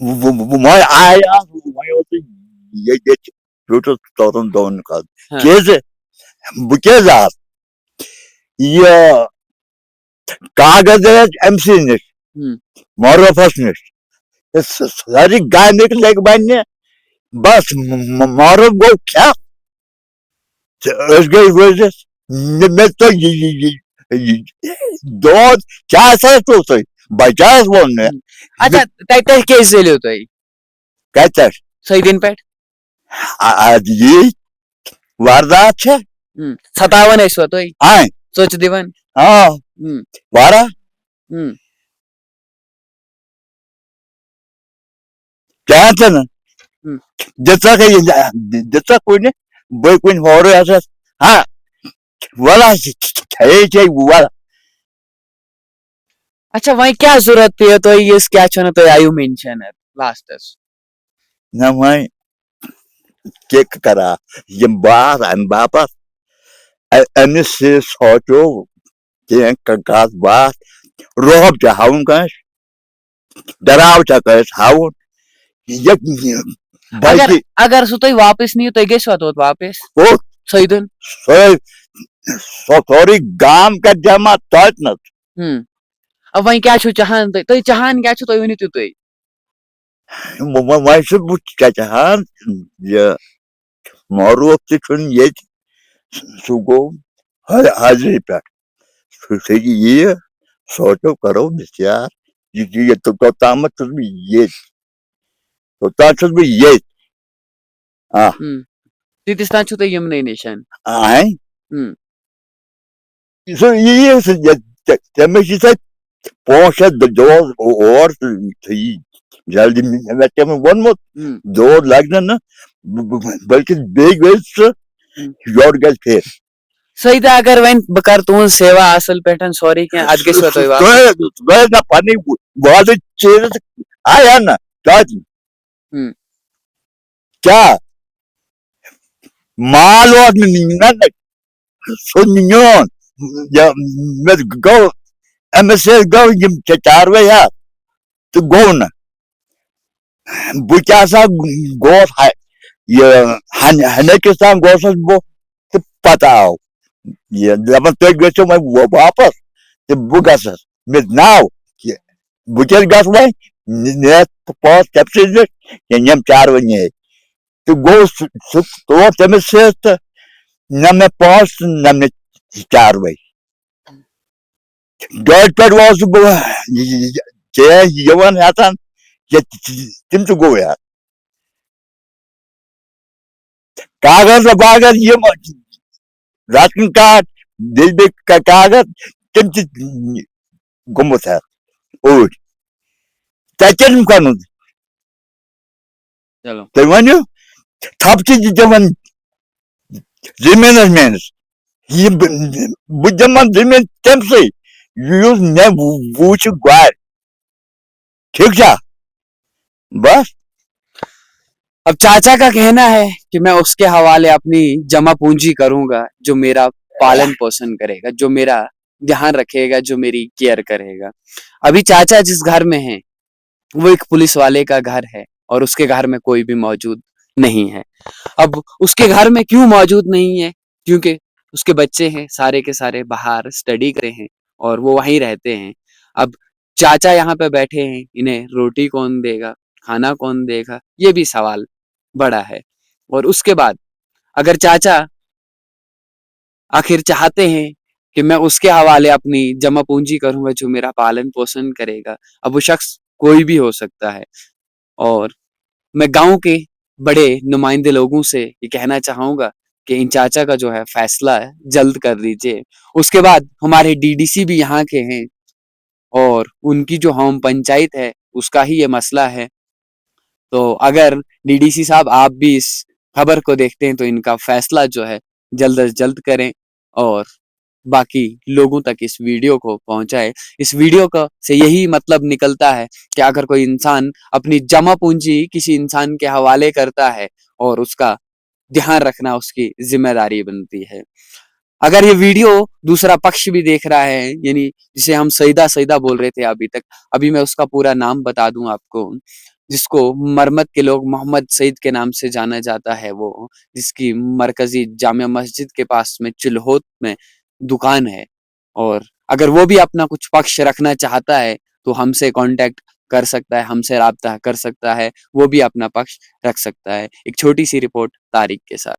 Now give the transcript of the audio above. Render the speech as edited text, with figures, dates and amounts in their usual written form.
وۄنۍ آیا وۄنۍ اوس ییٚتہِ بیوٗٹھُس ژورَن دۄہَن خٲطرٕ کیازِ بہٕ کیازِ آس یہِ کاغذ ٲسۍ أمۍ سٕے نِش معروفَس نِش سٲری گامٕکۍ لٔگۍ وَننہِ بس معروف گوٚو کھٮ۪تھ تہٕ أسۍ گٔے ؤسِتھ مےٚ تۄہہِ دود کیٛاہ سا چھُو تُہۍ بچاس ووٚن مےٚ اچھا تتہِ کیٛازِ زٲلِو تُہۍ کَتٮ۪تھ سعیدین پٮ۪ٹھ اَدٕ یی واردات چھےٚ ستاوان ٲسوا تُہۍ ژۄچہِ دِوان واریاہ کیٛاہ ژٕ دِژکھ کُنہِ بہٕ کُنہِ ہورٕے ہسا ہا وَلہٕ کھیے چے وَلہٕ اچھا وۄنۍ کیٛاہ ضوٚرتھ پیٚیو تۄہہِ یِژھ کیٛاہ چھو نہٕ تُہۍ آیِو مینشن لاسٹس نہ وۄنۍ کیٛاہ کرا یِم بات اَمہِ باپتھ أمِس سونٛچو کینٛہہ کَتھ باتھ روب چھا ہاوُن کٲنٛسہِ ڈراو چھا کٲنٛسہِ ہاوُن اگر سُہ تُہۍ واپس نِیِو تُہۍ گٔژھوا توٚت واپس سعیدُن سورُے گام کرِ جمع توتنَس وۄنۍ کیٛاہ چھُو چاہان تُہۍ چاہان کیٛاہ چھُو تُہۍ ؤنِو تِتُے وۄنۍ چھُس بہٕ کیٛاہ چاہان یہِ معروف تہِ چھُنہٕ ییٚتہِ سُہ گوٚو حاضری پٮ۪ٹھ سُہ یِیہِ سونٛچو کرو بِچار توٚتامَتھ چھُس بہٕ ییٚتہِ توٚتام چھُس بہٕ ییٚتہِ تیٖتِس تام چھُو تُہۍ یِمنٕے نِشن سُہ یِیہِ تٔمِس چھِ سۄ 5-6 دۄہ اور تہٕ یی جلدی مےٚ تٔمِس ووٚنمُت دود لگہِ نہٕ بٔلکہِ بیٚیہِ گژھِ سُہ یورٕ گژھِ پھِر سعیدہ اگر وۄنۍ بہٕ کرٕ تُہنٛز سیوا اصل پٲٹھۍ سورُے کینٛہہ اتھ گٔژھوا تُہۍ واپس نہ پنٕنۍ گۄڈٕچ چیٖز آیا نہ کیٛاہ مال اوس نہٕ سُہ نیوٗن مےٚ گوٚو أمِس سۭتۍ گوٚو یِم چاروٲے ہا تہٕ گوٚو نہٕ بہٕ کیٛاہ سا گوس یہِ ہنٔکِس تام گوسُس بہٕ تہٕ پتہٕ آو یہِ دپان تُہۍ گٔژھِو وۄنۍ واپس تہٕ بہٕ گژھس مےٚ ناو بہٕ کیٛازِ گژھٕ وۄنۍ نِتھ پونٛسہٕ تٔمۍ سٕے نِش یِم چاروٲے نِیے تہٕ گوٚو سُہ تور تٔمِس سۭتۍ تہٕ نہ مےٚ پونٛسہٕ نہ مےٚ چاروٲے گاڑِ پٮ۪ٹھ اوسُس بہٕ ژےٚ یِوان ہٮ۪ژان تِم تہِ گوٚو ہٮ۪تھ کاغذ باغذ یِم راشن کارڈ بیٚیہِ کاغذ تِم تہِ گوٚمُت ہٮ۪تھ اوٗرۍ تۄہہِ کیٛاہ چھُم کرُن تُہۍ ؤنِو تھپھ تہِ دِوان زٔمیٖنس میٲنِس بہٕ دِمن زٔمیٖن تٔمسٕے یُس مےٚ وُچھِ گۄڈٕ ٹھیٖک چھا بس اب چاچا کا کہنا ہے کہ میں اس کے حوالے اپنی جمع پونجی کروں گا جو میرا پالن پوشن کرے گا جو میرا دھیان رکھے گا جو میری کیئر کرے گا ابھی چاچا جس گھر میں ہیں وہ ایک پولیس والے کا گھر ہے اور اس کے گھر میں کوئی بھی موجود نہیں ہے اب اس کے گھر میں کیوں موجود نہیں ہے کیونکہ اس کے بچے ہیں سارے کے سارے باہر اسٹڈی کرے ہیں اور وہ وہیں رہتے ہیں اب چاچا یہاں پہ بیٹھے ہیں انہیں روٹی کون دے گا کھانا کون دے گا یہ بھی سوال بڑا ہے اور اس کے بعد اگر چاچا آخر چاہتے ہیں کہ میں اس کے حوالے اپنی جمع پونجی کروں گا جو میرا پالن پوشن کرے گا اب وہ شخص کوئی بھی ہو سکتا ہے اور میں گاؤں کے بڑے نمائندے لوگوں سے یہ کہنا چاہوں گا کہ ان چاچا کا جو ہے فیصلہ جلد کر دیجیے اس کے بعد ہمارے ڈی ڈی سی بھی یہاں کے ہیں اور ان کی جو ہوم پنچایت ہے اس کا ہی یہ مسئلہ ہے تو اگر ڈی ڈی سی صاحب آپ بھی اس خبر کو دیکھتے ہیں تو ان کا فیصلہ جو ہے جلد از جلد کریں اور باقی لوگوں تک اس ویڈیو کو پہنچائے اس ویڈیو کا سے یہی مطلب نکلتا ہے کہ اگر کوئی انسان اپنی جمع پونجی کسی انسان کے حوالے کرتا ہے اور اس کا دھیان رکھنا اس کی ذمہ داری بنتی ہے اگر یہ ویڈیو دوسرا پکش بھی دیکھ رہا ہے یعنی جسے ہم سعیدہ بول رہے تھے ابھی تک ابھی میں اس کا پورا نام بتا دوں آپ کو جس کو مرمت کے لوگ محمد سعید کے نام سے جانا جاتا ہے، وہ جس کی مرکزی جامع مسجد کے پاس میں چلہوت میں دکان ہے، اور اگر وہ بھی اپنا کچھ پکش رکھنا چاہتا ہے تو ہم سے کانٹیکٹ کر سکتا ہے، ہم سے رابطہ کر سکتا ہے، وہ بھی اپنا پکش رکھ سکتا ہے۔ ایک چھوٹی سی رپورٹ طارق کے ساتھ۔